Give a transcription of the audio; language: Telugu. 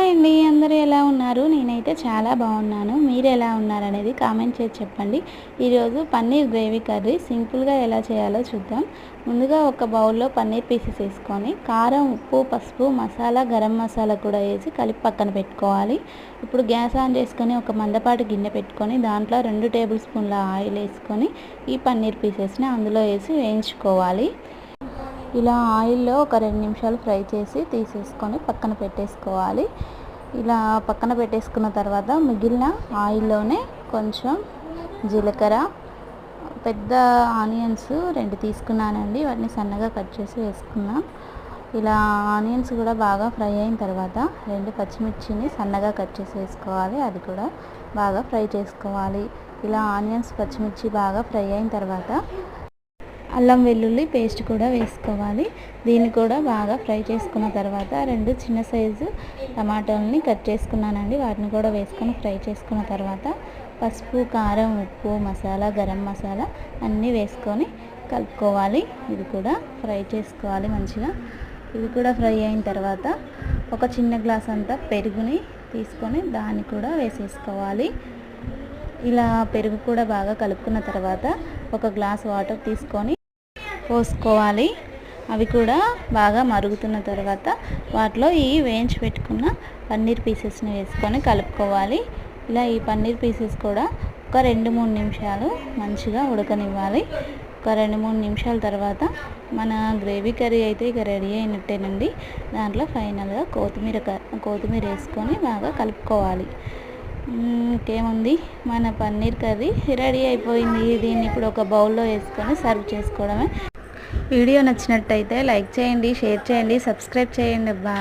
హాయ్ అండి, అందరూ ఎలా ఉన్నారు? నేనైతే చాలా బాగున్నాను. మీరు ఎలా ఉన్నారనేది కామెంట్ చేసి చెప్పండి. ఈరోజు పన్నీర్ గ్రేవీ కర్రీ సింపుల్గా ఎలా చేయాలో చూద్దాం. ముందుగా ఒక బౌల్లో పన్నీర్ పీసెస్ వేసుకొని కారం, ఉప్పు, పసుపు, మసాలా, గరం మసాలా కూడా వేసి కలిపి పక్కన పెట్టుకోవాలి. ఇప్పుడు గ్యాస్ ఆన్ చేసుకొని ఒక మందపాటి గిన్నె పెట్టుకొని దాంట్లో 2 టేబుల్ స్పూన్ల ఆయిల్ వేసుకొని ఈ పన్నీర్ పీసెస్ని అందులో వేసి వేయించుకోవాలి. ఇలా ఆయిల్లో ఒక 2 నిమిషాలు ఫ్రై చేసి తీసేసుకొని పక్కన పెట్టేసుకోవాలి. ఇలా పక్కన పెట్టేసుకున్న తర్వాత మిగిలిన ఆయిల్లోనే కొంచెం జీలకర్ర, పెద్ద ఆనియన్స్ 2 తీసుకున్నానండి. వాటిని సన్నగా కట్ చేసి వేసుకున్నాం. ఇలా ఆనియన్స్ కూడా బాగా ఫ్రై అయిన తర్వాత 2 పచ్చిమిర్చిని సన్నగా కట్ చేసి వేసుకోవాలి. అది కూడా బాగా ఫ్రై చేసుకోవాలి. ఇలా ఆనియన్స్, పచ్చిమిర్చి బాగా ఫ్రై అయిన తర్వాత అల్లం వెల్లుల్లి పేస్ట్ కూడా వేసుకోవాలి. దీన్ని కూడా బాగా ఫ్రై చేసుకున్న తర్వాత 2 చిన్న సైజు టమాటాలని కట్ చేసుకున్నానండి. వాటిని కూడా వేసుకొని ఫ్రై చేసుకున్న తర్వాత పసుపు, కారం, ఉప్పు, మసాలా, గరం మసాలా అన్నీ వేసుకొని కలుపుకోవాలి. ఇది కూడా ఫ్రై చేసుకోవాలి మంచిగా. ఇది కూడా ఫ్రై అయిన తర్వాత ఒక చిన్న గ్లాస్ అంతా పెరుగుని తీసుకొని దాన్ని కూడా వేసేసుకోవాలి. ఇలా పెరుగు కూడా బాగా కలుపుకున్న తర్వాత ఒక గ్లాస్ వాటర్ తీసుకొని పోసుకోవాలి. అవి కూడా బాగా మరుగుతున్న తర్వాత వాటిలో ఈ వేయించి పెట్టుకున్న పన్నీర్ పీసెస్ని వేసుకొని కలుపుకోవాలి. ఇలా ఈ పన్నీర్ పీసెస్ కూడా ఒక 2-3 నిమిషాలు మంచిగా ఉడకనివ్వాలి. ఒక 2-3 నిమిషాల తర్వాత మన గ్రేవీ కర్రీ అయితే ఇక రెడీ అయినట్టేనండి. దాంట్లో ఫైనల్గా కొత్తిమీర వేసుకొని బాగా కలుపుకోవాలి. ఇంకేముంది, మన పన్నీర్ కర్రీ రెడీ అయిపోయింది. దీన్ని ఇప్పుడు ఒక బౌల్లో వేసుకొని సర్వ్ చేసుకోవడమే. వీడియో నచ్చినట్టయితే లైక్ చేయండి, షేర్ చేయండి, సబ్స్క్రైబ్ చేయండి అబ్బా.